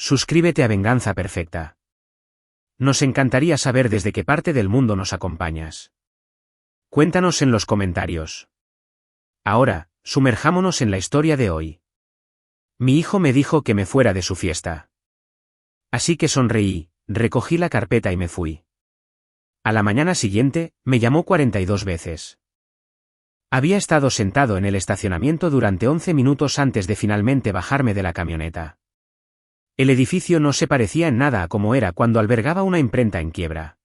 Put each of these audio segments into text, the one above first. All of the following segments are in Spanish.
Suscríbete a Venganza Perfecta. Nos encantaría saber desde qué parte del mundo nos acompañas. Cuéntanos en los comentarios. Ahora, sumerjámonos en la historia de hoy. Mi hijo me dijo que me fuera de su fiesta. Así que sonreí, recogí la carpeta y me fui. A la mañana siguiente, me llamó 42 veces. Había estado sentado en el estacionamiento durante 11 minutos antes de finalmente bajarme de la camioneta. El edificio no se parecía en nada a como era cuando albergaba una imprenta en quiebra.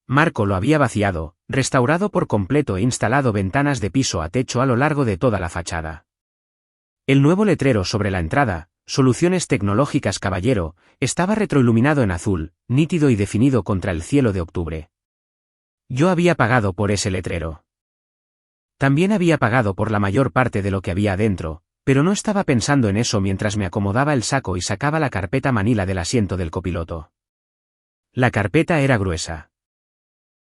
Marco lo había vaciado, restaurado por completo e instalado ventanas de piso a techo a lo largo de toda la fachada. El nuevo letrero sobre la entrada, Soluciones Tecnológicas Caballero, estaba retroiluminado en azul, nítido y definido contra el cielo de octubre. Yo había pagado por ese letrero. También había pagado por la mayor parte de lo que había adentro, pero no estaba pensando en eso mientras me acomodaba el saco y sacaba la carpeta manila del asiento del copiloto. La carpeta era gruesa.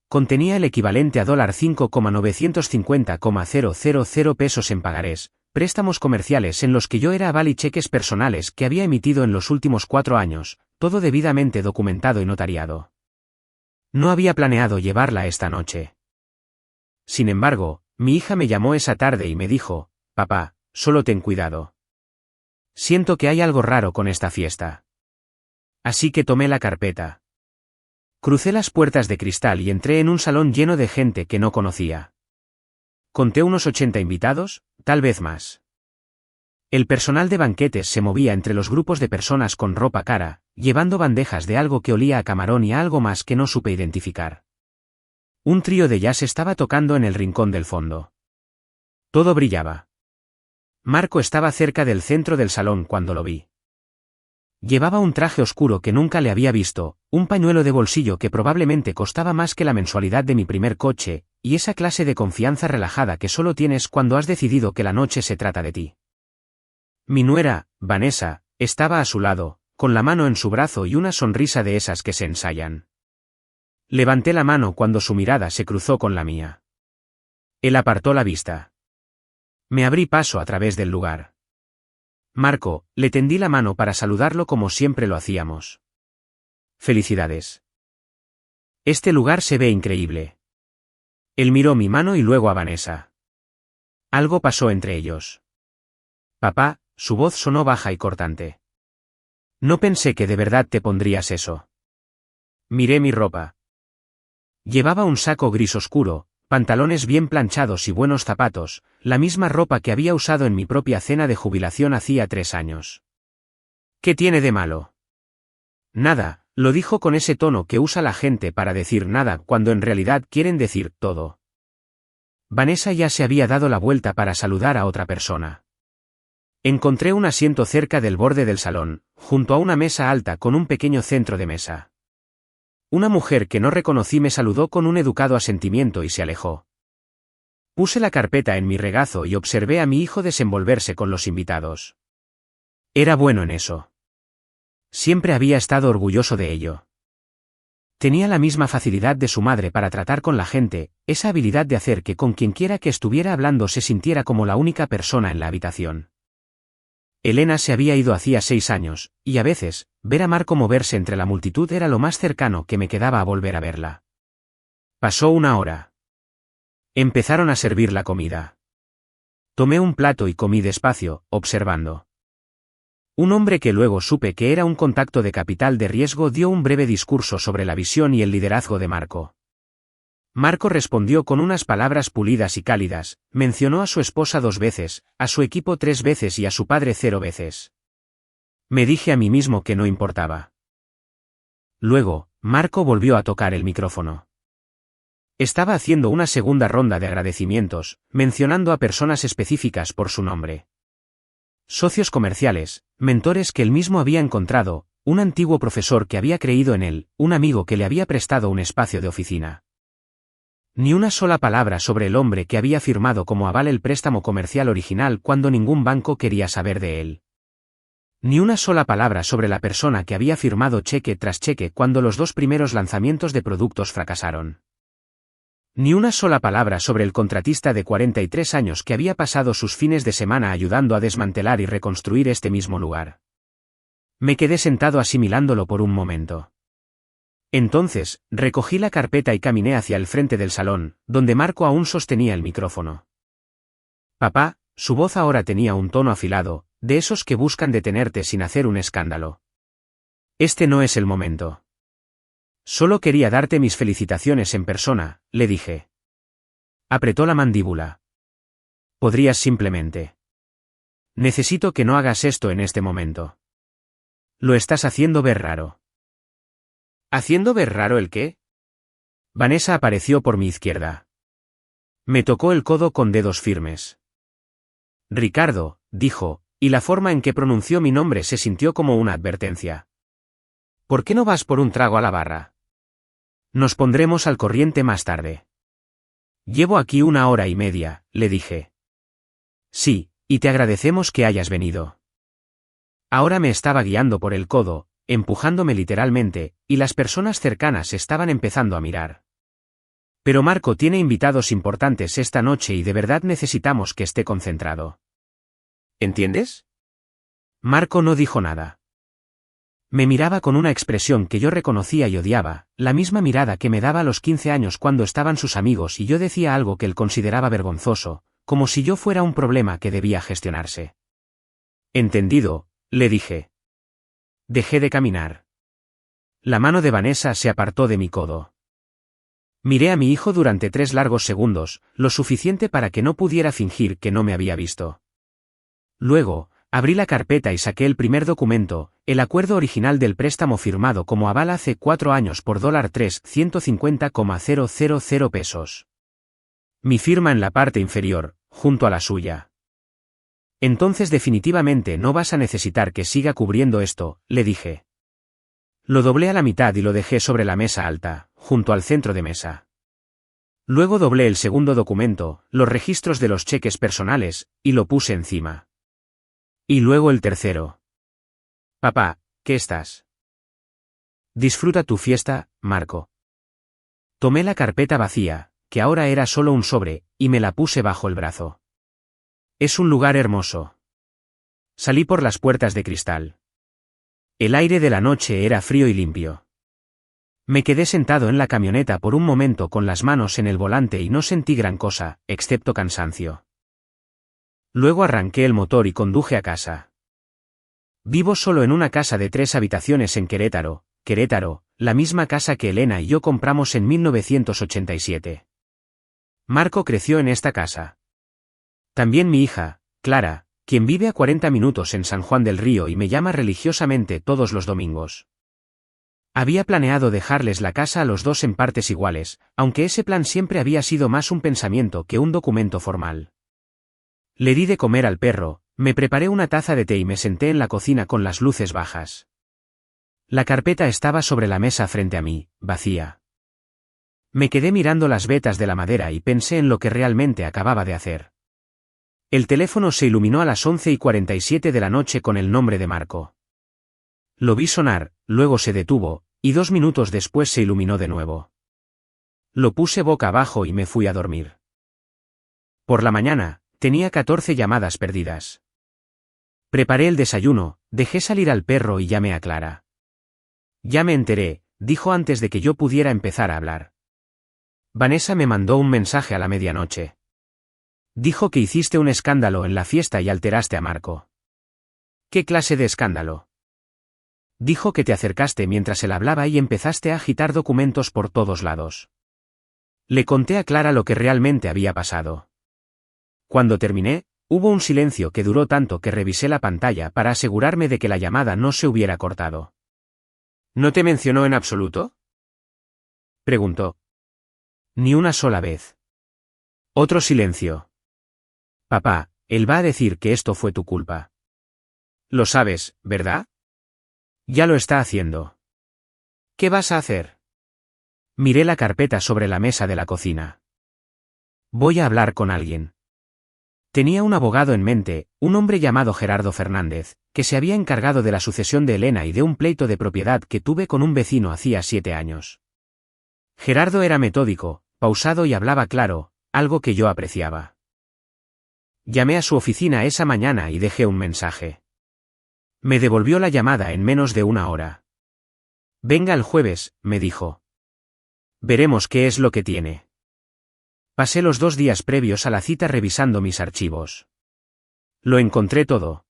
Contenía el equivalente a $5,950,000 pesos en pagarés, préstamos comerciales en los que yo era aval y cheques personales que había emitido en los últimos 4 años, todo debidamente documentado y notariado. No había planeado llevarla esta noche. Sin embargo, mi hija me llamó esa tarde y me dijo, «Papá, solo ten cuidado. Siento que hay algo raro con esta fiesta». Así que tomé la carpeta. Crucé las puertas de cristal y entré en un salón lleno de gente que no conocía. Conté unos 80 invitados, tal vez más. El personal de banquetes se movía entre los grupos de personas con ropa cara, llevando bandejas de algo que olía a camarón y a algo más que no supe identificar. Un trío de jazz estaba tocando en el rincón del fondo. Todo brillaba. Marco estaba cerca del centro del salón cuando lo vi. Llevaba un traje oscuro que nunca le había visto, un pañuelo de bolsillo que probablemente costaba más que la mensualidad de mi primer coche, y esa clase de confianza relajada que solo tienes cuando has decidido que la noche se trata de ti. Mi nuera, Vanessa, estaba a su lado, con la mano en su brazo y una sonrisa de esas que se ensayan. Levanté la mano cuando su mirada se cruzó con la mía. Él apartó la vista. Me abrí paso a través del lugar. Marco, le tendí la mano para saludarlo como siempre lo hacíamos. Felicidades. Este lugar se ve increíble. Él miró mi mano y luego a Vanessa. Algo pasó entre ellos. Papá, su voz sonó baja y cortante. No pensé que de verdad te pondrías eso. Miré mi ropa. Llevaba un saco gris oscuro, pantalones bien planchados y buenos zapatos, la misma ropa que había usado en mi propia cena de jubilación hacía 3 años. ¿Qué tiene de malo? Nada, lo dijo con ese tono que usa la gente para decir nada cuando en realidad quieren decir todo. Vanessa ya se había dado la vuelta para saludar a otra persona. Encontré un asiento cerca del borde del salón, junto a una mesa alta con un pequeño centro de mesa. Una mujer que no reconocí me saludó con un educado asentimiento y se alejó. Puse la carpeta en mi regazo y observé a mi hijo desenvolverse con los invitados. Era bueno en eso. Siempre había estado orgulloso de ello. Tenía la misma facilidad de su madre para tratar con la gente, esa habilidad de hacer que con quienquiera que estuviera hablando se sintiera como la única persona en la habitación. Elena se había ido hacía 6 años, y a veces, ver a Marco moverse entre la multitud era lo más cercano que me quedaba a volver a verla. Pasó 1 hora. Empezaron a servir la comida. Tomé un plato y comí despacio, observando. Un hombre que luego supe que era un contacto de capital de riesgo dio un breve discurso sobre la visión y el liderazgo de Marco. Marco respondió con unas palabras pulidas y cálidas, mencionó a su esposa 2 veces, a su equipo 3 veces y a su padre 0 veces. Me dije a mí mismo que no importaba. Luego, Marco volvió a tocar el micrófono. Estaba haciendo una segunda ronda de agradecimientos, mencionando a personas específicas por su nombre. Socios comerciales, mentores que él mismo había encontrado, un antiguo profesor que había creído en él, un amigo que le había prestado un espacio de oficina. Ni una sola palabra sobre el hombre que había firmado como aval el préstamo comercial original cuando ningún banco quería saber de él. Ni una sola palabra sobre la persona que había firmado cheque tras cheque cuando los 2 primeros lanzamientos de productos fracasaron. Ni una sola palabra sobre el contratista de 43 años que había pasado sus fines de semana ayudando a desmantelar y reconstruir este mismo lugar. Me quedé sentado asimilándolo por un momento. Entonces, recogí la carpeta y caminé hacia el frente del salón, donde Marco aún sostenía el micrófono. Papá, su voz ahora tenía un tono afilado, de esos que buscan detenerte sin hacer un escándalo. Este no es el momento. Solo quería darte mis felicitaciones en persona, le dije. Apretó la mandíbula. Podrías simplemente. Necesito que no hagas esto en este momento. Lo estás haciendo ver raro. ¿Haciendo ver raro el qué? Vanessa apareció por mi izquierda. Me tocó el codo con dedos firmes. Ricardo, dijo, y la forma en que pronunció mi nombre se sintió como una advertencia. ¿Por qué no vas por un trago a la barra? Nos pondremos al corriente más tarde. Llevo aquí 1 hora y media, le dije. Sí, y te agradecemos que hayas venido. Ahora me estaba guiando por el codo, empujándome literalmente, y las personas cercanas estaban empezando a mirar. Pero Marco tiene invitados importantes esta noche y de verdad necesitamos que esté concentrado. ¿Entiendes? Marco no dijo nada. Me miraba con una expresión que yo reconocía y odiaba, la misma mirada que me daba a los 15 años cuando estaban sus amigos y yo decía algo que él consideraba vergonzoso, como si yo fuera un problema que debía gestionarse. Entendido, le dije. Dejé de caminar. La mano de Vanessa se apartó de mi codo. Miré a mi hijo durante 3 largos segundos, lo suficiente para que no pudiera fingir que no me había visto. Luego, abrí la carpeta y saqué el primer documento, el acuerdo original del préstamo firmado como aval hace 4 años por $3,150,000 pesos. Mi firma en la parte inferior, junto a la suya. Entonces definitivamente no vas a necesitar que siga cubriendo esto, le dije. Lo doblé a la mitad y lo dejé sobre la mesa alta, junto al centro de mesa. Luego doblé el segundo documento, los registros de los cheques personales, y lo puse encima. Y luego el tercero. Papá, ¿qué estás? Disfruta tu fiesta, Marco. Tomé la carpeta vacía, que ahora era solo un sobre, y me la puse bajo el brazo. Es un lugar hermoso. Salí por las puertas de cristal. El aire de la noche era frío y limpio. Me quedé sentado en la camioneta por un momento con las manos en el volante y no sentí gran cosa, excepto cansancio. Luego arranqué el motor y conduje a casa. Vivo solo en una casa de 3 habitaciones en Querétaro, la misma casa que Elena y yo compramos en 1987. Marco creció en esta casa. También mi hija, Clara, quien vive a 40 minutos en San Juan del Río y me llama religiosamente todos los domingos. Había planeado dejarles la casa a los dos en partes iguales, aunque ese plan siempre había sido más un pensamiento que un documento formal. Le di de comer al perro, me preparé una taza de té y me senté en la cocina con las luces bajas. La carpeta estaba sobre la mesa frente a mí, vacía. Me quedé mirando las vetas de la madera y pensé en lo que realmente acababa de hacer. El teléfono se iluminó a las 11:47 de la noche con el nombre de Marco. Lo vi sonar, luego se detuvo, y 2 minutos después se iluminó de nuevo. Lo puse boca abajo y me fui a dormir. Por la mañana, tenía 14 llamadas perdidas. Preparé el desayuno, dejé salir al perro y llamé a Clara. Ya me enteré, dijo antes de que yo pudiera empezar a hablar. Vanessa me mandó un mensaje a la medianoche. Dijo que hiciste un escándalo en la fiesta y alteraste a Marco. ¿Qué clase de escándalo? Dijo que te acercaste mientras él hablaba y empezaste a agitar documentos por todos lados. Le conté a Clara lo que realmente había pasado. Cuando terminé, hubo un silencio que duró tanto que revisé la pantalla para asegurarme de que la llamada no se hubiera cortado. ¿No te mencionó en absoluto? Preguntó. Ni una sola vez. Otro silencio. Papá, él va a decir que esto fue tu culpa. Lo sabes, ¿verdad? Ya lo está haciendo. ¿Qué vas a hacer? Miré la carpeta sobre la mesa de la cocina. Voy a hablar con alguien. Tenía un abogado en mente, un hombre llamado Gerardo Fernández, que se había encargado de la sucesión de Elena y de un pleito de propiedad que tuve con un vecino hacía 7 años. Gerardo era metódico, pausado y hablaba claro, algo que yo apreciaba. Llamé a su oficina esa mañana y dejé un mensaje. Me devolvió la llamada en menos de una hora. Venga el jueves, me dijo. Veremos qué es lo que tiene. Pasé los 2 días previos a la cita revisando mis archivos. Lo encontré todo.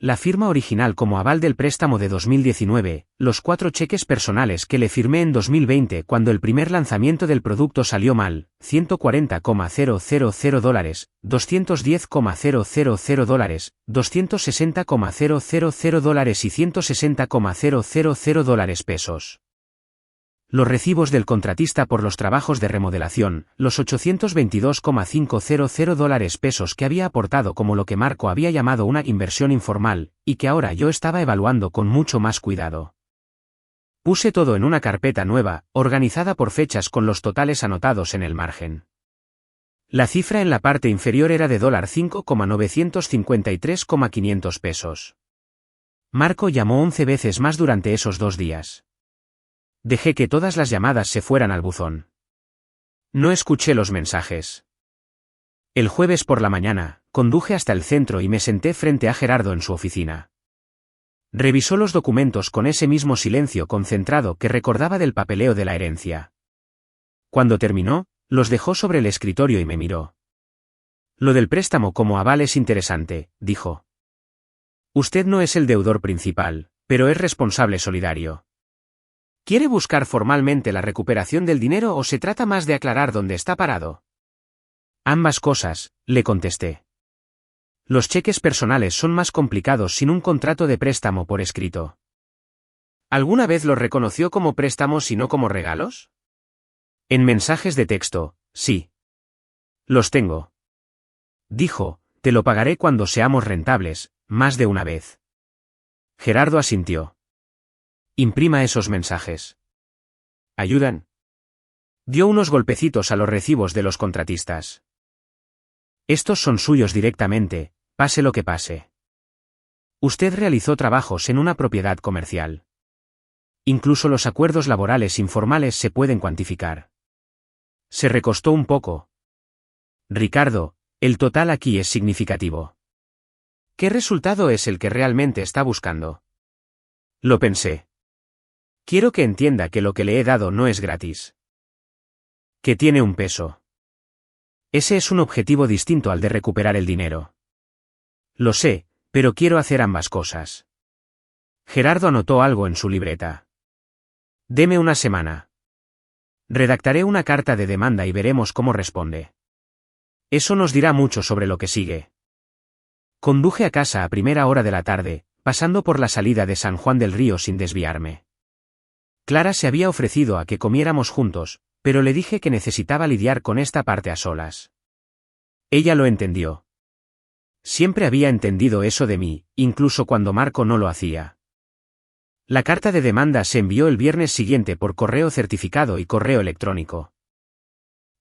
La firma original como aval del préstamo de 2019, los 4 cheques personales que le firmé en 2020 cuando el primer lanzamiento del producto salió mal, $140,000, $210,000, $260,000 y $160,000 pesos. Los recibos del contratista por los trabajos de remodelación, los $822,500 pesos que había aportado como lo que Marco había llamado una inversión informal, y que ahora yo estaba evaluando con mucho más cuidado. Puse todo en una carpeta nueva, organizada por fechas con los totales anotados en el margen. La cifra en la parte inferior era de $5,953,500 pesos. Marco llamó 11 veces más durante esos 2 días. Dejé que todas las llamadas se fueran al buzón. No escuché los mensajes. El jueves por la mañana, conduje hasta el centro y me senté frente a Gerardo en su oficina. Revisó los documentos con ese mismo silencio concentrado que recordaba del papeleo de la herencia. Cuando terminó, los dejó sobre el escritorio y me miró. Lo del préstamo como aval es interesante, dijo. Usted no es el deudor principal, pero es responsable solidario. ¿Quiere buscar formalmente la recuperación del dinero o se trata más de aclarar dónde está parado? Ambas cosas, le contesté. Los cheques personales son más complicados sin un contrato de préstamo por escrito. ¿Alguna vez los reconoció como préstamos y no como regalos? En mensajes de texto, sí. Los tengo. Dijo, te lo pagaré cuando seamos rentables, más de una vez. Gerardo asintió. Imprima esos mensajes. ¿Ayudan? Dio unos golpecitos a los recibos de los contratistas. Estos son suyos directamente, pase lo que pase. Usted realizó trabajos en una propiedad comercial. Incluso los acuerdos laborales informales se pueden cuantificar. Se recostó un poco. Ricardo, el total aquí es significativo. ¿Qué resultado es el que realmente está buscando? Lo pensé. Quiero que entienda que lo que le he dado no es gratis. Que tiene un peso. Ese es un objetivo distinto al de recuperar el dinero. Lo sé, pero quiero hacer ambas cosas. Gerardo anotó algo en su libreta. Deme una semana. Redactaré una carta de demanda y veremos cómo responde. Eso nos dirá mucho sobre lo que sigue. Conduje a casa a primera hora de la tarde, pasando por la salida de San Juan del Río sin desviarme. Clara se había ofrecido a que comiéramos juntos, pero le dije que necesitaba lidiar con esta parte a solas. Ella lo entendió. Siempre había entendido eso de mí, incluso cuando Marco no lo hacía. La carta de demanda se envió el viernes siguiente por correo certificado y correo electrónico.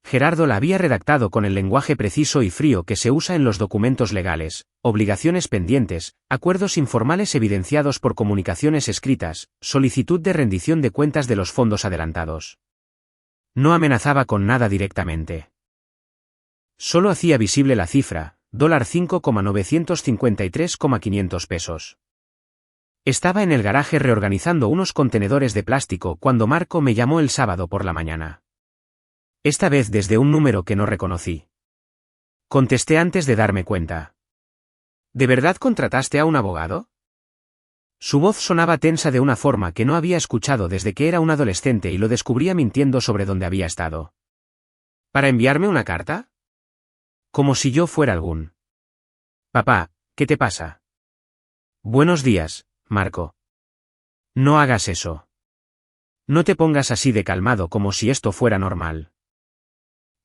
Gerardo la había redactado con el lenguaje preciso y frío que se usa en los documentos legales, obligaciones pendientes, acuerdos informales evidenciados por comunicaciones escritas, solicitud de rendición de cuentas de los fondos adelantados. No amenazaba con nada directamente. Solo hacía visible la cifra, $5,953,500 pesos. Estaba en el garaje reorganizando unos contenedores de plástico cuando Marco me llamó el sábado por la mañana. Esta vez desde un número que no reconocí. Contesté antes de darme cuenta. ¿De verdad contrataste a un abogado? Su voz sonaba tensa de una forma que no había escuchado desde que era un adolescente y lo descubría mintiendo sobre dónde había estado. ¿Para enviarme una carta? Como si yo fuera algún. Papá, ¿qué te pasa? Buenos días, Marco. No hagas eso. No te pongas así de calmado como si esto fuera normal.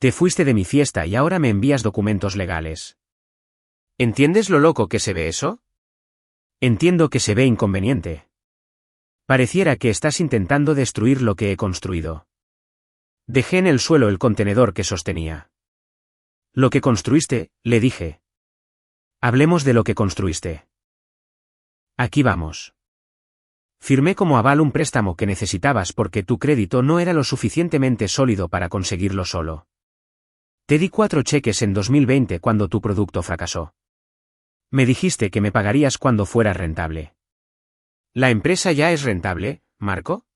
Te fuiste de mi fiesta y ahora me envías documentos legales. ¿Entiendes lo loco que se ve eso? Entiendo que se ve inconveniente. Pareciera que estás intentando destruir lo que he construido. Dejé en el suelo el contenedor que sostenía. Lo que construiste, le dije. Hablemos de lo que construiste. Aquí vamos. Firmé como aval un préstamo que necesitabas porque tu crédito no era lo suficientemente sólido para conseguirlo solo. Te di 4 cheques en 2020 cuando tu producto fracasó. Me dijiste que me pagarías cuando fuera rentable. ¿La empresa ya es rentable, Marco?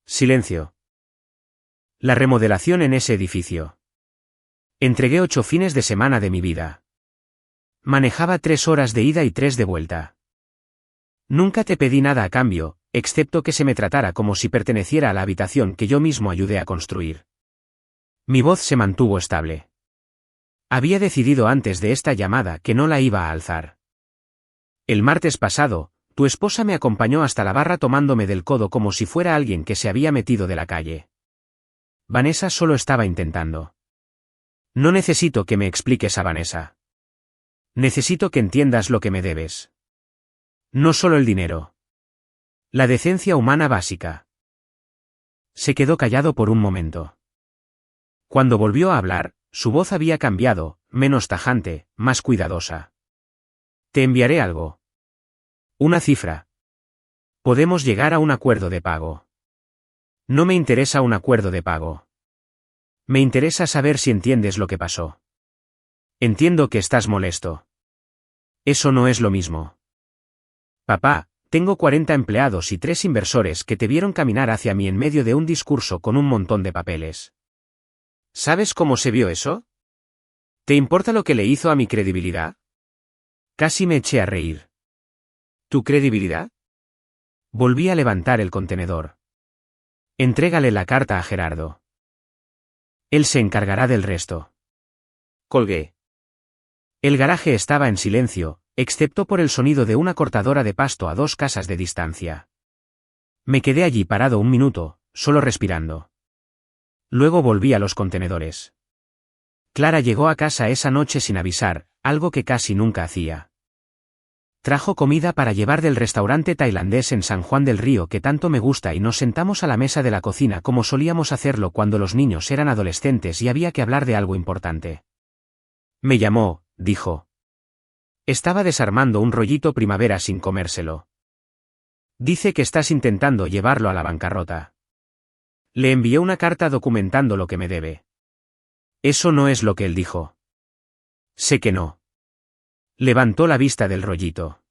Silencio. La remodelación en ese edificio. Entregué 8 fines de semana de mi vida. Manejaba 3 horas de ida y 3 de vuelta. Nunca te pedí nada a cambio, excepto que se me tratara como si perteneciera a la habitación que yo mismo ayudé a construir. Mi voz se mantuvo estable. Había decidido antes de esta llamada que no la iba a alzar. El martes pasado, tu esposa me acompañó hasta la barra tomándome del codo como si fuera alguien que se había metido de la calle. Vanessa solo estaba intentando. No necesito que me expliques a Vanessa. Necesito que entiendas lo que me debes. No solo el dinero. La decencia humana básica. Se quedó callado por un momento. Cuando volvió a hablar, su voz había cambiado, menos tajante, más cuidadosa. Te enviaré algo. Una cifra. Podemos llegar a un acuerdo de pago. No me interesa un acuerdo de pago. Me interesa saber si entiendes lo que pasó. Entiendo que estás molesto. Eso no es lo mismo. Papá, tengo 40 empleados y 3 inversores que te vieron caminar hacia mí en medio de un discurso con un montón de papeles. ¿Sabes cómo se vio eso? ¿Te importa lo que le hizo a mi credibilidad? Casi me eché a reír. ¿Tu credibilidad? Volví a levantar el contenedor. Entrégale la carta a Gerardo. Él se encargará del resto. Colgué. El garaje estaba en silencio, excepto por el sonido de una cortadora de pasto a 2 casas de distancia. Me quedé allí parado un minuto, solo respirando. Luego volví a los contenedores. Clara llegó a casa esa noche sin avisar, algo que casi nunca hacía. Trajo comida para llevar del restaurante tailandés en San Juan del Río que tanto me gusta y nos sentamos a la mesa de la cocina como solíamos hacerlo cuando los niños eran adolescentes y había que hablar de algo importante. Me llamó, dijo. Estaba desarmando un rollito primavera sin comérselo. Dice que estás intentando llevarlo a la bancarrota. Le envié una carta documentando lo que me debe. Eso no es lo que él dijo. Sé que no. Levantó la vista del rollito.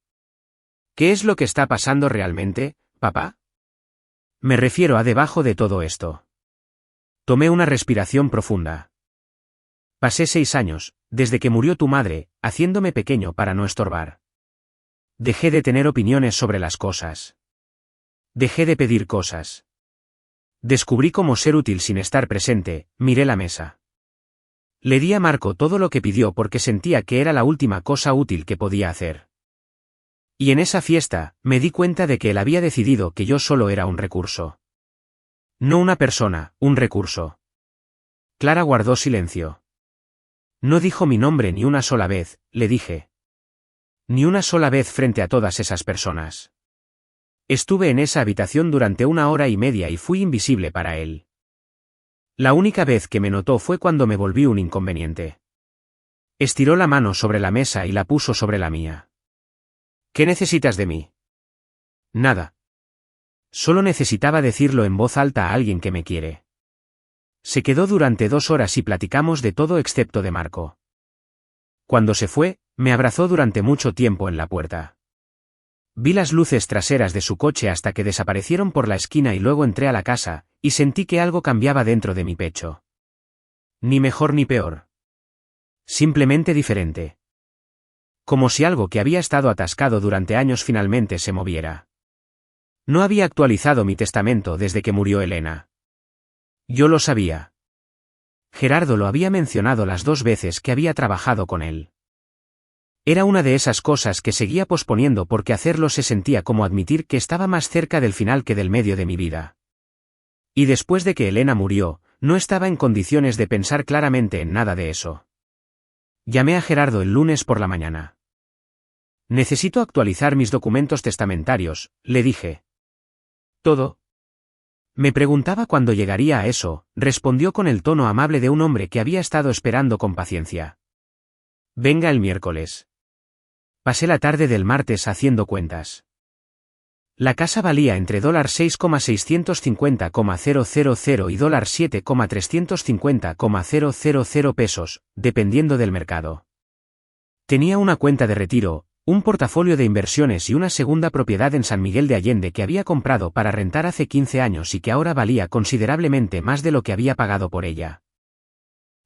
¿Qué es lo que está pasando realmente, papá? Me refiero a debajo de todo esto. Tomé una respiración profunda. Pasé 6 años, desde que murió tu madre, haciéndome pequeño para no estorbar. Dejé de tener opiniones sobre las cosas. Dejé de pedir cosas. Descubrí cómo ser útil sin estar presente, miré la mesa. Le di a Marco todo lo que pidió porque sentía que era la última cosa útil que podía hacer. Y en esa fiesta, me di cuenta de que él había decidido que yo solo era un recurso. No una persona, un recurso. Clara guardó silencio. No dijo mi nombre ni una sola vez, le dije. Ni una sola vez frente a todas esas personas. Estuve en esa habitación durante 1 hora y media y fui invisible para él. La única vez que me notó fue cuando me volví un inconveniente. Estiró la mano sobre la mesa y la puso sobre la mía. ¿Qué necesitas de mí? Nada. Solo necesitaba decirlo en voz alta a alguien que me quiere. Se quedó durante 2 horas y platicamos de todo excepto de Marco. Cuando se fue, me abrazó durante mucho tiempo en la puerta. Vi las luces traseras de su coche hasta que desaparecieron por la esquina y luego entré a la casa, y sentí que algo cambiaba dentro de mi pecho. Ni mejor ni peor. Simplemente diferente. Como si algo que había estado atascado durante años finalmente se moviera. No había actualizado mi testamento desde que murió Elena. Yo lo sabía. Gerardo lo había mencionado las 2 veces que había trabajado con él. Era una de esas cosas que seguía posponiendo porque hacerlo se sentía como admitir que estaba más cerca del final que del medio de mi vida. Y después de que Elena murió, no estaba en condiciones de pensar claramente en nada de eso. Llamé a Gerardo el lunes por la mañana. Necesito actualizar mis documentos testamentarios, le dije. ¿Todo? Me preguntaba cuándo llegaría a eso, respondió con el tono amable de un hombre que había estado esperando con paciencia. Venga el miércoles. Pasé la tarde del martes haciendo cuentas. La casa valía entre $6,650,000 y $7,350,000 pesos, dependiendo del mercado. Tenía una cuenta de retiro, un portafolio de inversiones y una segunda propiedad en San Miguel de Allende que había comprado para rentar hace 15 años y que ahora valía considerablemente más de lo que había pagado por ella.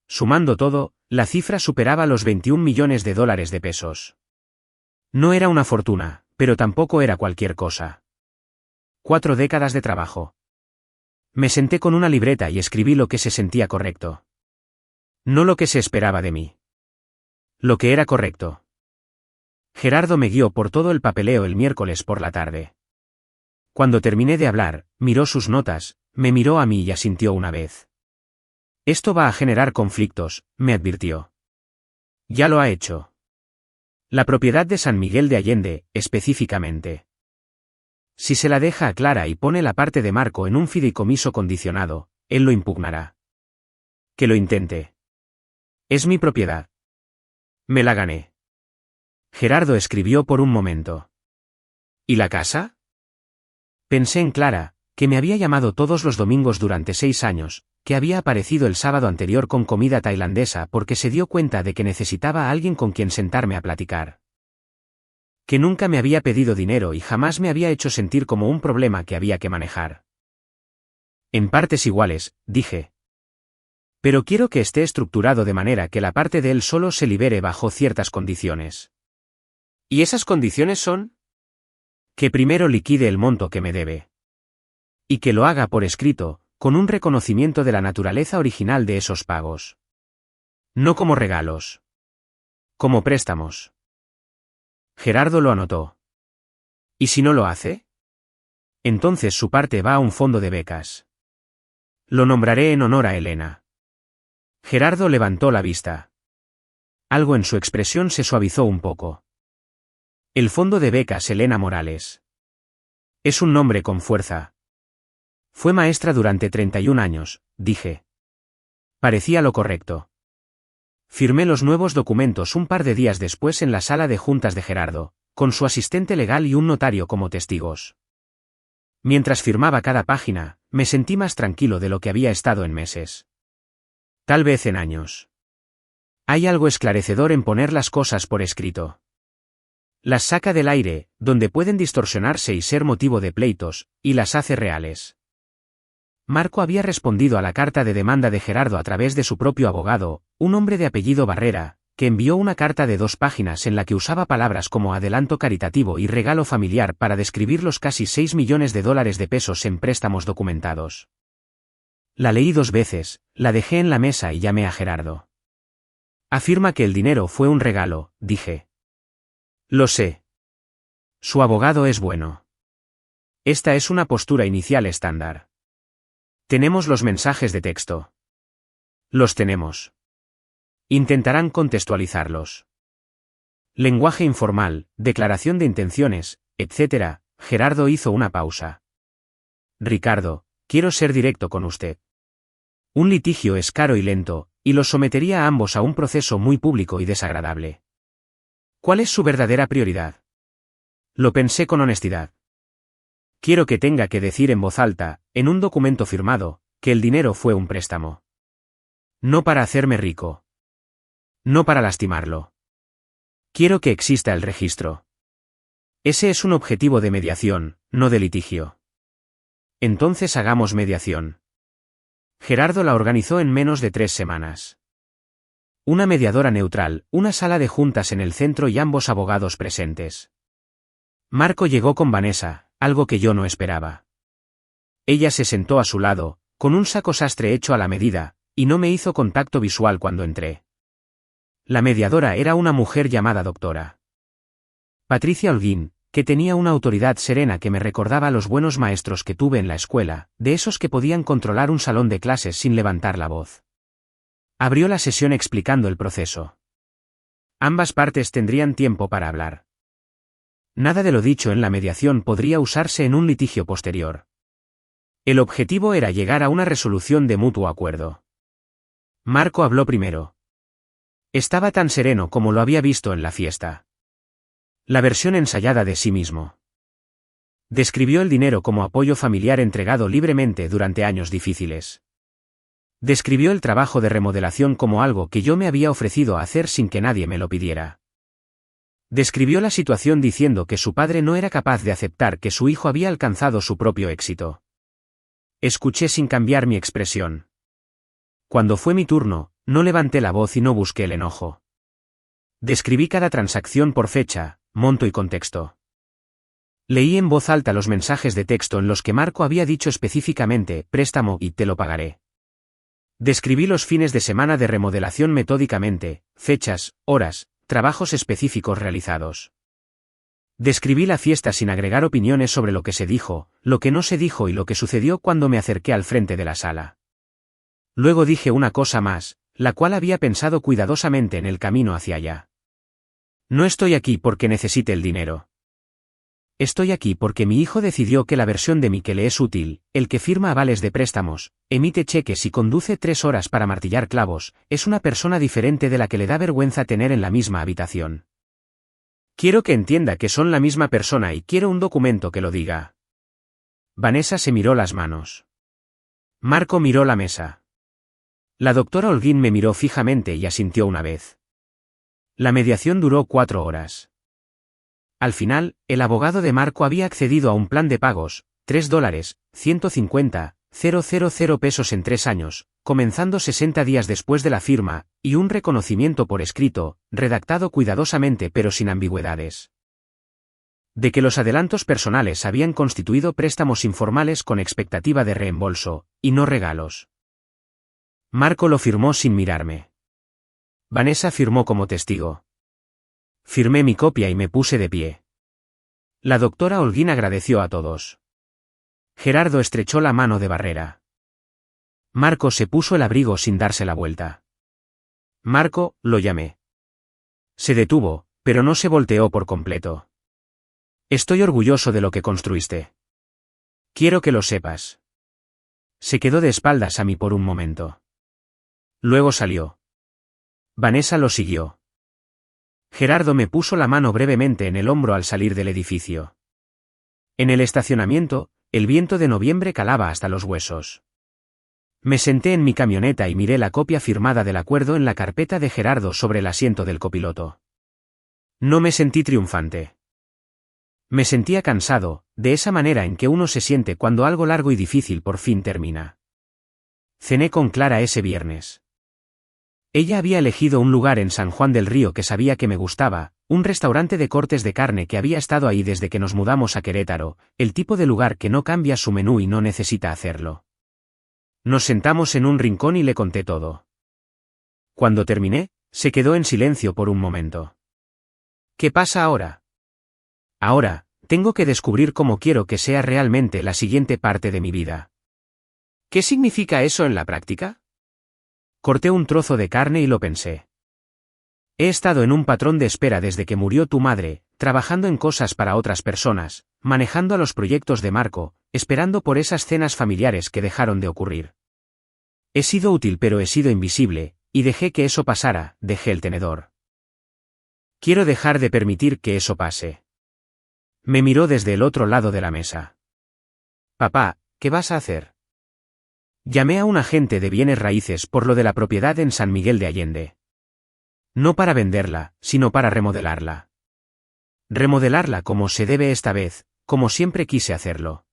Sumando todo, la cifra superaba los 21 millones de dólares de pesos. No era una fortuna, pero tampoco era cualquier cosa. 4 décadas de trabajo. Me senté con una libreta y escribí lo que se sentía correcto. No lo que se esperaba de mí. Lo que era correcto. Gerardo me guió por todo el papeleo el miércoles por la tarde. Cuando terminé de hablar, miró sus notas, me miró a mí y asintió una vez. Esto va a generar conflictos, me advirtió. Ya lo ha hecho. La propiedad de San Miguel de Allende, específicamente. Si se la deja a Clara y pone la parte de Marco en un fideicomiso condicionado, él lo impugnará. Que lo intente. Es mi propiedad. Me la gané. Gerardo escribió por un momento. ¿Y la casa? Pensé en Clara, que me había llamado todos los domingos durante 6 años, que había aparecido el sábado anterior con comida tailandesa porque se dio cuenta de que necesitaba a alguien con quien sentarme a platicar. Que nunca me había pedido dinero y jamás me había hecho sentir como un problema que había que manejar. En partes iguales, dije. Pero quiero que esté estructurado de manera que la parte de él solo se libere bajo ciertas condiciones. ¿Y esas condiciones son? Que primero liquide el monto que me debe. Y que lo haga por escrito, con un reconocimiento de la naturaleza original de esos pagos. No como regalos. Como préstamos. Gerardo lo anotó. ¿Y si no lo hace? Entonces su parte va a un fondo de becas. Lo nombraré en honor a Elena. Gerardo levantó la vista. Algo en su expresión se suavizó un poco. El fondo de becas Elena Morales. Es un nombre con fuerza. Fue maestra durante 31 años, dije. Parecía lo correcto. Firmé los nuevos documentos un par de días después en la sala de juntas de Gerardo, con su asistente legal y un notario como testigos. Mientras firmaba cada página, me sentí más tranquilo de lo que había estado en meses. Tal vez en años. Hay algo esclarecedor en poner las cosas por escrito. Las saca del aire, donde pueden distorsionarse y ser motivo de pleitos, y las hace reales. Marco había respondido a la carta de demanda de Gerardo a través de su propio abogado, un hombre de apellido Barrera, que envió una carta de 2 páginas en la que usaba palabras como adelanto caritativo y regalo familiar para describir los casi 6 millones de dólares de pesos en préstamos documentados. La leí 2 veces, la dejé en la mesa y llamé a Gerardo. Afirma que el dinero fue un regalo, dije. Lo sé. Su abogado es bueno. Esta es una postura inicial estándar. Tenemos los mensajes de texto. Los tenemos. Intentarán contextualizarlos. Lenguaje informal, declaración de intenciones, etc. Gerardo hizo una pausa. Ricardo, quiero ser directo con usted. Un litigio es caro y lento, y los sometería a ambos a un proceso muy público y desagradable. ¿Cuál es su verdadera prioridad? Lo pensé con honestidad. Quiero que tenga que decir en voz alta, en un documento firmado, que el dinero fue un préstamo. No para hacerme rico. No para lastimarlo. Quiero que exista el registro. Ese es un objetivo de mediación, no de litigio. Entonces hagamos mediación. Gerardo la organizó en menos de 3 semanas. Una mediadora neutral, una sala de juntas en el centro y ambos abogados presentes. Marco llegó con Vanessa, algo que yo no esperaba. Ella se sentó a su lado, con un saco sastre hecho a la medida, y no me hizo contacto visual cuando entré. La mediadora era una mujer llamada doctora Patricia Holguín, que tenía una autoridad serena que me recordaba a los buenos maestros que tuve en la escuela, de esos que podían controlar un salón de clases sin levantar la voz. Abrió la sesión explicando el proceso. Ambas partes tendrían tiempo para hablar. Nada de lo dicho en la mediación podría usarse en un litigio posterior. El objetivo era llegar a una resolución de mutuo acuerdo. Marco habló primero. Estaba tan sereno como lo había visto en la fiesta. La versión ensayada de sí mismo. Describió el dinero como apoyo familiar entregado libremente durante años difíciles. Describió el trabajo de remodelación como algo que yo me había ofrecido a hacer sin que nadie me lo pidiera. Describió la situación diciendo que su padre no era capaz de aceptar que su hijo había alcanzado su propio éxito. Escuché sin cambiar mi expresión. Cuando fue mi turno, no levanté la voz y no busqué el enojo. Describí cada transacción por fecha, monto y contexto. Leí en voz alta los mensajes de texto en los que Marco había dicho específicamente, préstamo y te lo pagaré. Describí los fines de semana de remodelación metódicamente, fechas, horas, trabajos específicos realizados. Describí la fiesta sin agregar opiniones sobre lo que se dijo, lo que no se dijo y lo que sucedió cuando me acerqué al frente de la sala. Luego dije una cosa más, la cual había pensado cuidadosamente en el camino hacia allá. No estoy aquí porque necesite el dinero. Estoy aquí porque mi hijo decidió que la versión de mí que le es útil, el que firma avales de préstamos, emite cheques y conduce 3 horas para martillar clavos, es una persona diferente de la que le da vergüenza tener en la misma habitación. Quiero que entienda que son la misma persona y quiero un documento que lo diga. Vanessa se miró las manos. Marco miró la mesa. La doctora Holguín me miró fijamente y asintió una vez. La mediación duró 4 horas. Al final, el abogado de Marco había accedido a un plan de pagos, $3, 150,000 pesos en 3 años, comenzando 60 días después de la firma, y un reconocimiento por escrito, redactado cuidadosamente pero sin ambigüedades. De que los adelantos personales habían constituido préstamos informales con expectativa de reembolso, y no regalos. Marco lo firmó sin mirarme. Vanessa firmó como testigo. Firmé mi copia y me puse de pie. La doctora Holguín agradeció a todos. Gerardo estrechó la mano de Barrera. Marco se puso el abrigo sin darse la vuelta. Marco, lo llamé. Se detuvo, pero no se volteó por completo. Estoy orgulloso de lo que construiste. Quiero que lo sepas. Se quedó de espaldas a mí por un momento. Luego salió. Vanessa lo siguió. Gerardo me puso la mano brevemente en el hombro al salir del edificio. En el estacionamiento, el viento de noviembre calaba hasta los huesos. Me senté en mi camioneta y miré la copia firmada del acuerdo en la carpeta de Gerardo sobre el asiento del copiloto. No me sentí triunfante. Me sentía cansado, de esa manera en que uno se siente cuando algo largo y difícil por fin termina. Cené con Clara ese viernes. Ella había elegido un lugar en San Juan del Río que sabía que me gustaba, un restaurante de cortes de carne que había estado ahí desde que nos mudamos a Querétaro, el tipo de lugar que no cambia su menú y no necesita hacerlo. Nos sentamos en un rincón y le conté todo. Cuando terminé, se quedó en silencio por un momento. ¿Qué pasa ahora? Ahora, tengo que descubrir cómo quiero que sea realmente la siguiente parte de mi vida. ¿Qué significa eso en la práctica? Corté un trozo de carne y lo pensé. He estado en un patrón de espera desde que murió tu madre, trabajando en cosas para otras personas, manejando a los proyectos de Marco, esperando por esas cenas familiares que dejaron de ocurrir. He sido útil pero he sido invisible, y dejé que eso pasara, dejé el tenedor. Quiero dejar de permitir que eso pase. Me miró desde el otro lado de la mesa. Papá, ¿qué vas a hacer? Llamé a un agente de bienes raíces por lo de la propiedad en San Miguel de Allende. No para venderla, sino para remodelarla. Remodelarla como se debe esta vez, como siempre quise hacerlo.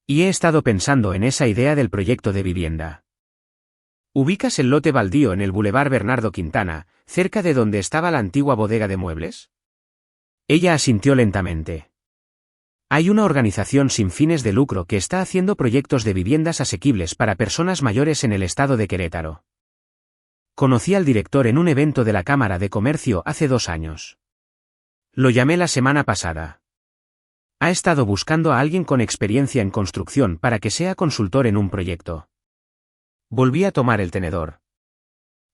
Y he estado pensando en esa idea del proyecto de vivienda. ¿Ubicas el lote baldío en el Boulevard Bernardo Quintana, cerca de donde estaba la antigua bodega de muebles? Ella asintió lentamente. Hay una organización sin fines de lucro que está haciendo proyectos de viviendas asequibles para personas mayores en el estado de Querétaro. Conocí al director en un evento de la Cámara de Comercio hace 2 años. Lo llamé la semana pasada. Ha estado buscando a alguien con experiencia en construcción para que sea consultor en un proyecto. Volví a tomar el tenedor.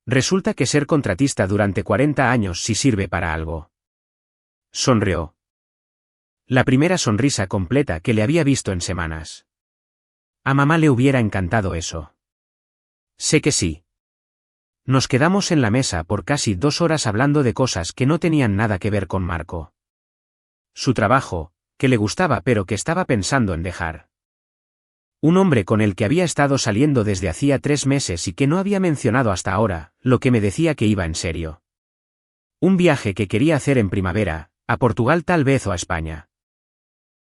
Resulta que ser contratista durante 40 años sí sirve para algo. Sonrió. La primera sonrisa completa que le había visto en semanas. A mamá le hubiera encantado eso. Sé que sí. Nos quedamos en la mesa por casi 2 horas hablando de cosas que no tenían nada que ver con Marco. Su trabajo, que le gustaba pero que estaba pensando en dejar. Un hombre con el que había estado saliendo desde hacía 3 meses y que no había mencionado hasta ahora, lo que me decía que iba en serio. Un viaje que quería hacer en primavera, a Portugal tal vez o a España.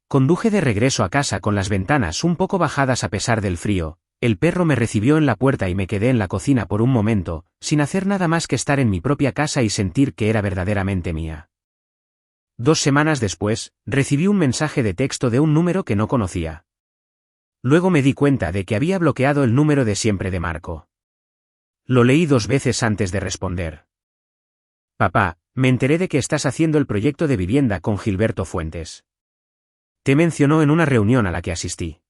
Conduje de regreso a casa con las ventanas un poco bajadas a pesar del frío. El perro me recibió en la puerta y me quedé en la cocina por un momento, sin hacer nada más que estar en mi propia casa y sentir que era verdaderamente mía. 2 semanas después, recibí un mensaje de texto de un número que no conocía. Luego me di cuenta de que había bloqueado el número de siempre de Marco. Lo leí 2 veces antes de responder. Papá, me enteré de que estás haciendo el proyecto de vivienda con Gilberto Fuentes. Te mencionó en una reunión a la que asistí.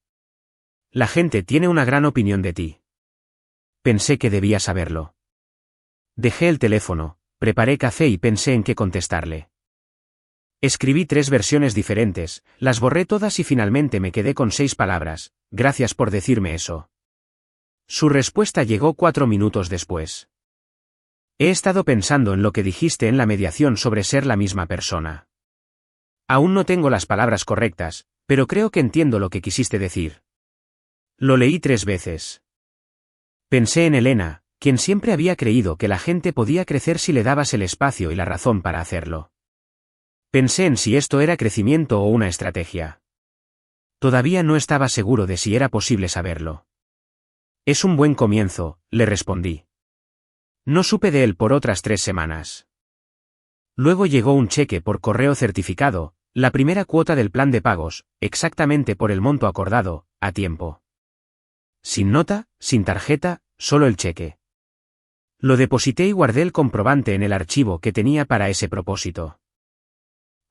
La gente tiene una gran opinión de ti. Pensé que debía saberlo. Dejé el teléfono, preparé café y pensé en qué contestarle. Escribí 3 versiones diferentes, las borré todas y finalmente me quedé con 6 palabras, gracias por decirme eso. Su respuesta llegó 4 minutos después. He estado pensando en lo que dijiste en la mediación sobre ser la misma persona. Aún no tengo las palabras correctas, pero creo que entiendo lo que quisiste decir. Lo leí 3 veces. Pensé en Elena, quien siempre había creído que la gente podía crecer si le dabas el espacio y la razón para hacerlo. Pensé en si esto era crecimiento o una estrategia. Todavía no estaba seguro de si era posible saberlo. Es un buen comienzo, le respondí. No supe de él por otras 3 semanas. Luego llegó un cheque por correo certificado, la primera cuota del plan de pagos, exactamente por el monto acordado, a tiempo. Sin nota, sin tarjeta, solo el cheque. Lo deposité y guardé el comprobante en el archivo que tenía para ese propósito.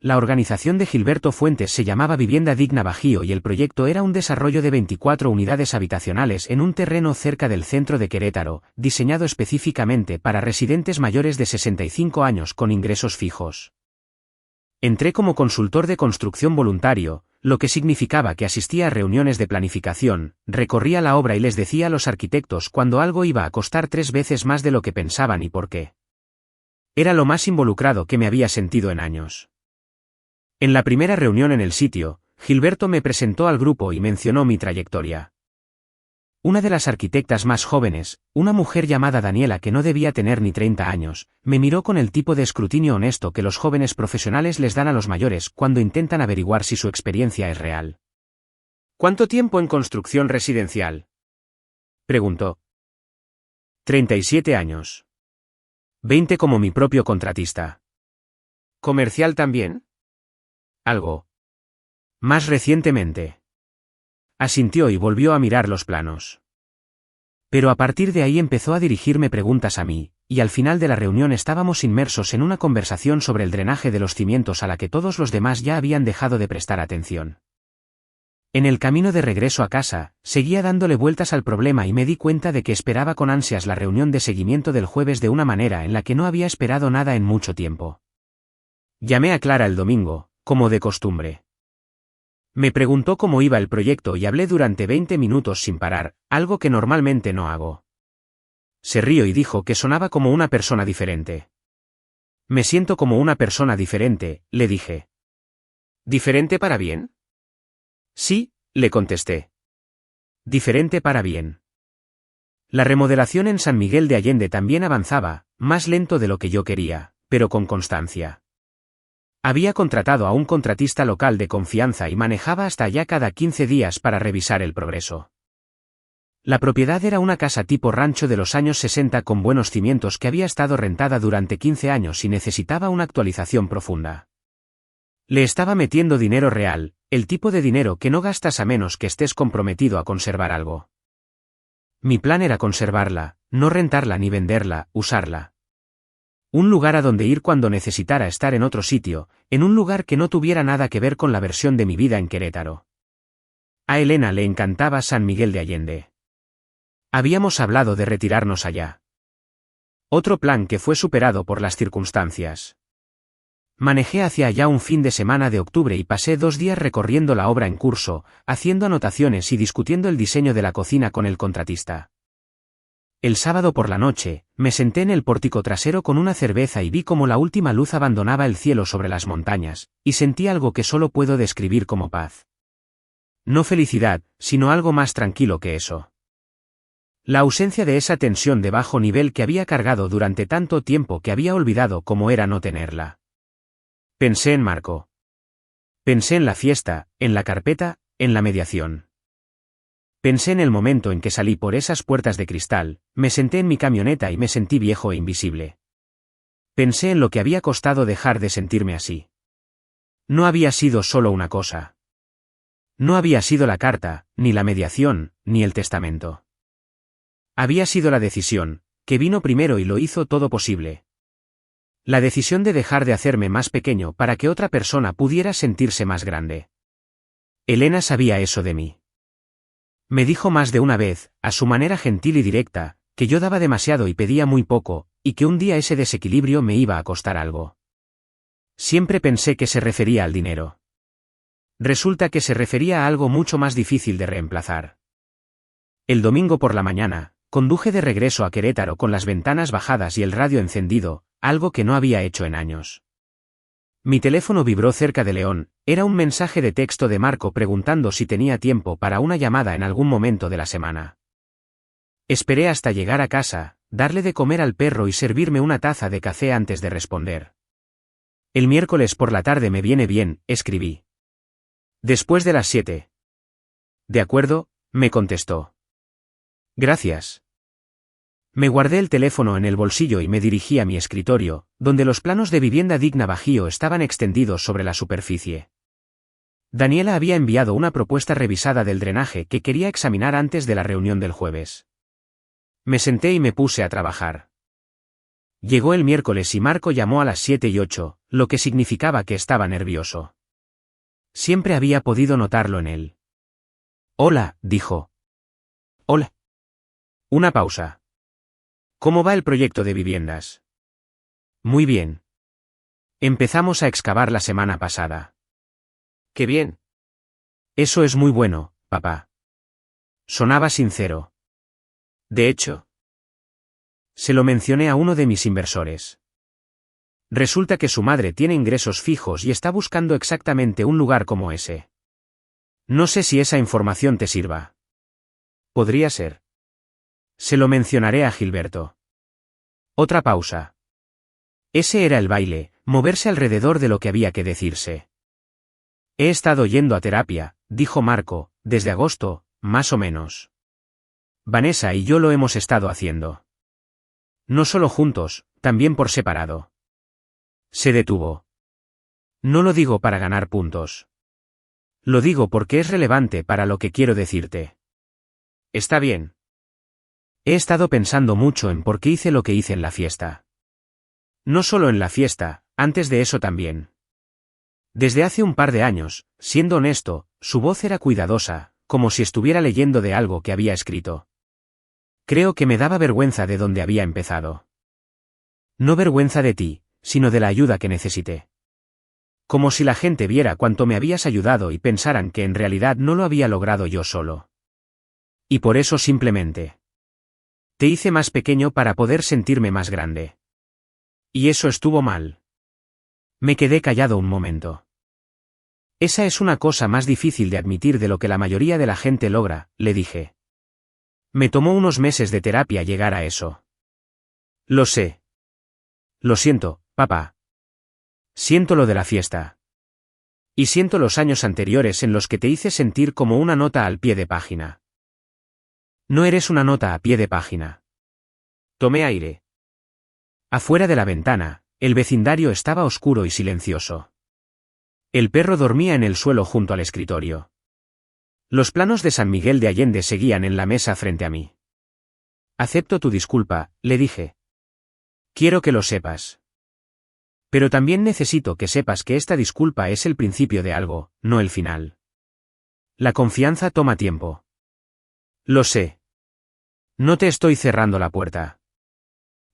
La organización de Gilberto Fuentes se llamaba Vivienda Digna Bajío y el proyecto era un desarrollo de 24 unidades habitacionales en un terreno cerca del centro de Querétaro, diseñado específicamente para residentes mayores de 65 años con ingresos fijos. Entré como consultor de construcción voluntario, lo que significaba que asistía a reuniones de planificación, recorría la obra y les decía a los arquitectos cuando algo iba a costar 3 veces más de lo que pensaban y por qué. Era lo más involucrado que me había sentido en años. En la primera reunión en el sitio, Gilberto me presentó al grupo y mencionó mi trayectoria. Una de las arquitectas más jóvenes, una mujer llamada Daniela que no debía tener ni 30 años, me miró con el tipo de escrutinio honesto que los jóvenes profesionales les dan a los mayores cuando intentan averiguar si su experiencia es real. ¿Cuánto tiempo en construcción residencial?, preguntó. 37 años. 20 como mi propio contratista. ¿Comercial también? Algo. Más recientemente. Asintió y volvió a mirar los planos. Pero a partir de ahí empezó a dirigirme preguntas a mí, y al final de la reunión estábamos inmersos en una conversación sobre el drenaje de los cimientos a la que todos los demás ya habían dejado de prestar atención. En el camino de regreso a casa, seguía dándole vueltas al problema y me di cuenta de que esperaba con ansias la reunión de seguimiento del jueves de una manera en la que no había esperado nada en mucho tiempo. Llamé a Clara el domingo, como de costumbre. Me preguntó cómo iba el proyecto y hablé durante 20 minutos sin parar, algo que normalmente no hago. Se rió y dijo que sonaba como una persona diferente. Me siento como una persona diferente, le dije. ¿Diferente para bien? Sí, le contesté. Diferente para bien. La remodelación en San Miguel de Allende también avanzaba, más lento de lo que yo quería, pero con constancia. Había contratado a un contratista local de confianza y manejaba hasta allá cada 15 días para revisar el progreso. La propiedad era una casa tipo rancho de los años 60 con buenos cimientos que había estado rentada durante 15 años y necesitaba una actualización profunda. Le estaba metiendo dinero real, el tipo de dinero que no gastas a menos que estés comprometido a conservar algo. Mi plan era conservarla, no rentarla ni venderla, usarla. Un lugar a donde ir cuando necesitara estar en otro sitio, en un lugar que no tuviera nada que ver con la versión de mi vida en Querétaro. A Elena le encantaba San Miguel de Allende. Habíamos hablado de retirarnos allá. Otro plan que fue superado por las circunstancias. Manejé hacia allá un fin de semana de octubre y pasé 2 días recorriendo la obra en curso, haciendo anotaciones y discutiendo el diseño de la cocina con el contratista. El sábado por la noche, me senté en el pórtico trasero con una cerveza y vi cómo la última luz abandonaba el cielo sobre las montañas, y sentí algo que solo puedo describir como paz. No felicidad, sino algo más tranquilo que eso. La ausencia de esa tensión de bajo nivel que había cargado durante tanto tiempo que había olvidado cómo era no tenerla. Pensé en Marco. Pensé en la fiesta, en la carpeta, en la mediación. Pensé en el momento en que salí por esas puertas de cristal, me senté en mi camioneta y me sentí viejo e invisible. Pensé en lo que había costado dejar de sentirme así. No había sido solo una cosa. No había sido la carta, ni la mediación, ni el testamento. Había sido la decisión, que vino primero y lo hizo todo posible. La decisión de dejar de hacerme más pequeño para que otra persona pudiera sentirse más grande. Elena sabía eso de mí. Me dijo más de una vez, a su manera gentil y directa, que yo daba demasiado y pedía muy poco, y que un día ese desequilibrio me iba a costar algo. Siempre pensé que se refería al dinero. Resulta que se refería a algo mucho más difícil de reemplazar. El domingo por la mañana, conduje de regreso a Querétaro con las ventanas bajadas y el radio encendido, algo que no había hecho en años. Mi teléfono vibró cerca de León, era un mensaje de texto de Marco preguntando si tenía tiempo para una llamada en algún momento de la semana. Esperé hasta llegar a casa, darle de comer al perro y servirme una taza de café antes de responder. El miércoles por la tarde me viene bien, escribí. Después de las 7. De acuerdo, me contestó. Gracias. Me guardé el teléfono en el bolsillo y me dirigí a mi escritorio, donde los planos de vivienda digna Bajío estaban extendidos sobre la superficie. Daniela había enviado una propuesta revisada del drenaje que quería examinar antes de la reunión del jueves. Me senté y me puse a trabajar. Llegó el miércoles y Marco llamó a las 7:08, lo que significaba que estaba nervioso. Siempre había podido notarlo en él. Hola, dijo. Hola. Una pausa. ¿Cómo va el proyecto de viviendas? Muy bien. Empezamos a excavar la semana pasada. ¡Qué bien! Eso es muy bueno, papá. Sonaba sincero. De hecho, se lo mencioné a uno de mis inversores. Resulta que su madre tiene ingresos fijos y está buscando exactamente un lugar como ese. No sé si esa información te sirva. Podría ser. Se lo mencionaré a Gilberto. Otra pausa. Ese era el baile, moverse alrededor de lo que había que decirse. He estado yendo a terapia, dijo Marco, desde agosto, más o menos. Vanessa y yo lo hemos estado haciendo. No solo juntos, también por separado. Se detuvo. No lo digo para ganar puntos. Lo digo porque es relevante para lo que quiero decirte. Está bien. He estado pensando mucho en por qué hice lo que hice en la fiesta. No solo en la fiesta, antes de eso también. Desde hace un par de años, siendo honesto, su voz era cuidadosa, como si estuviera leyendo de algo que había escrito. Creo que me daba vergüenza de donde había empezado. No vergüenza de ti, sino de la ayuda que necesité. Como si la gente viera cuánto me habías ayudado y pensaran que en realidad no lo había logrado yo solo. Y por eso simplemente te hice más pequeño para poder sentirme más grande. Y eso estuvo mal. Me quedé callado un momento. Esa es una cosa más difícil de admitir de lo que la mayoría de la gente logra, le dije. Me tomó unos meses de terapia llegar a eso. Lo sé. Lo siento, papá. Siento lo de la fiesta. Y siento los años anteriores en los que te hice sentir como una nota al pie de página. No eres una nota a pie de página. Tomé aire. Afuera de la ventana, el vecindario estaba oscuro y silencioso. El perro dormía en el suelo junto al escritorio. Los planos de San Miguel de Allende seguían en la mesa frente a mí. Acepto tu disculpa, le dije. Quiero que lo sepas. Pero también necesito que sepas que esta disculpa es el principio de algo, no el final. La confianza toma tiempo. Lo sé. No te estoy cerrando la puerta.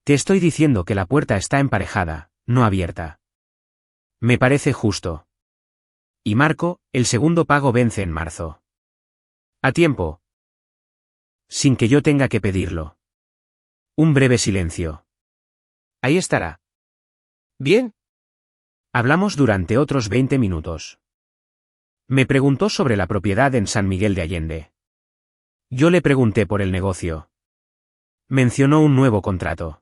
Te estoy diciendo que la puerta está emparejada, no abierta. Me parece justo. Y Marco, el segundo pago vence en marzo. A tiempo. Sin que yo tenga que pedirlo. Un breve silencio. Ahí estará. Bien. Hablamos durante otros 20 minutos. Me preguntó sobre la propiedad en San Miguel de Allende. Yo le pregunté por el negocio. Mencionó un nuevo contrato.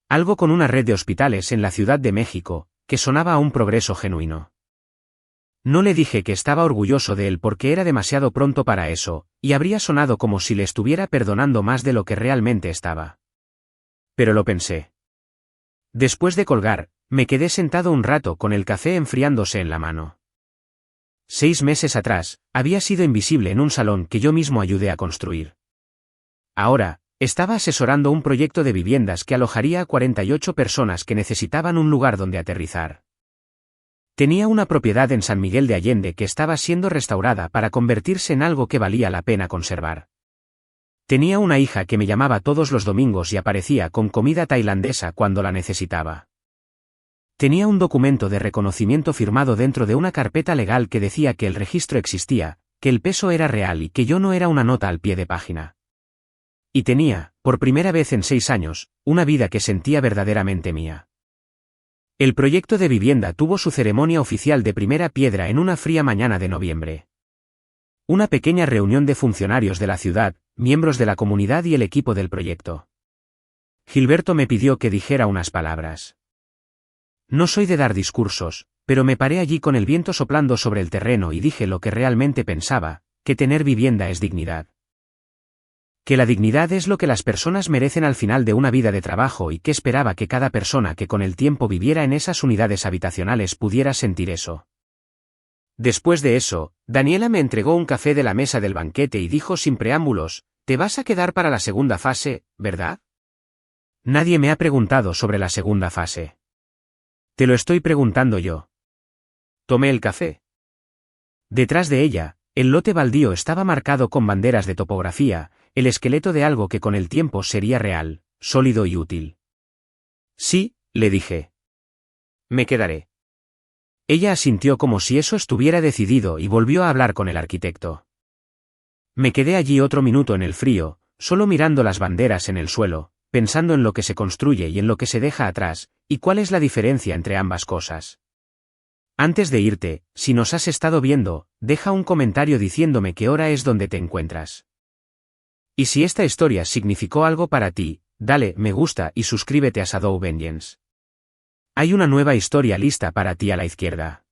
Algo con una red de hospitales en la Ciudad de México, que sonaba a un progreso genuino. No le dije que estaba orgulloso de él porque era demasiado pronto para eso, y habría sonado como si le estuviera perdonando más de lo que realmente estaba. Pero lo pensé. Después de colgar, me quedé sentado un rato con el café enfriándose en la mano. 6 meses atrás, había sido invisible en un salón que yo mismo ayudé a construir. Ahora, estaba asesorando un proyecto de viviendas que alojaría a 48 personas que necesitaban un lugar donde aterrizar. Tenía una propiedad en San Miguel de Allende que estaba siendo restaurada para convertirse en algo que valía la pena conservar. Tenía una hija que me llamaba todos los domingos y aparecía con comida tailandesa cuando la necesitaba. Tenía un documento de reconocimiento firmado dentro de una carpeta legal que decía que el registro existía, que el peso era real y que yo no era una nota al pie de página. Y tenía, por primera vez en 6 años, una vida que sentía verdaderamente mía. El proyecto de vivienda tuvo su ceremonia oficial de primera piedra en una fría mañana de noviembre. Una pequeña reunión de funcionarios de la ciudad, miembros de la comunidad y el equipo del proyecto. Gilberto me pidió que dijera unas palabras. No soy de dar discursos, pero me paré allí con el viento soplando sobre el terreno y dije lo que realmente pensaba, que tener vivienda es dignidad. Que la dignidad es lo que las personas merecen al final de una vida de trabajo y que esperaba que cada persona que con el tiempo viviera en esas unidades habitacionales pudiera sentir eso. Después de eso, Daniela me entregó un café de la mesa del banquete y dijo sin preámbulos, «Te vas a quedar para la segunda fase, ¿verdad?» Nadie me ha preguntado sobre la segunda fase. Te lo estoy preguntando yo. Tomé el café. Detrás de ella, el lote baldío estaba marcado con banderas de topografía, el esqueleto de algo que con el tiempo sería real, sólido y útil. Sí, le dije. Me quedaré. Ella asintió como si eso estuviera decidido y volvió a hablar con el arquitecto. Me quedé allí otro minuto en el frío, solo mirando las banderas en el suelo, pensando en lo que se construye y en lo que se deja atrás, y cuál es la diferencia entre ambas cosas. Antes de irte, si nos has estado viendo, deja un comentario diciéndome qué hora es donde te encuentras. Y si esta historia significó algo para ti, dale me gusta y suscríbete a Shadow Vengeance. Hay una nueva historia lista para ti a la izquierda.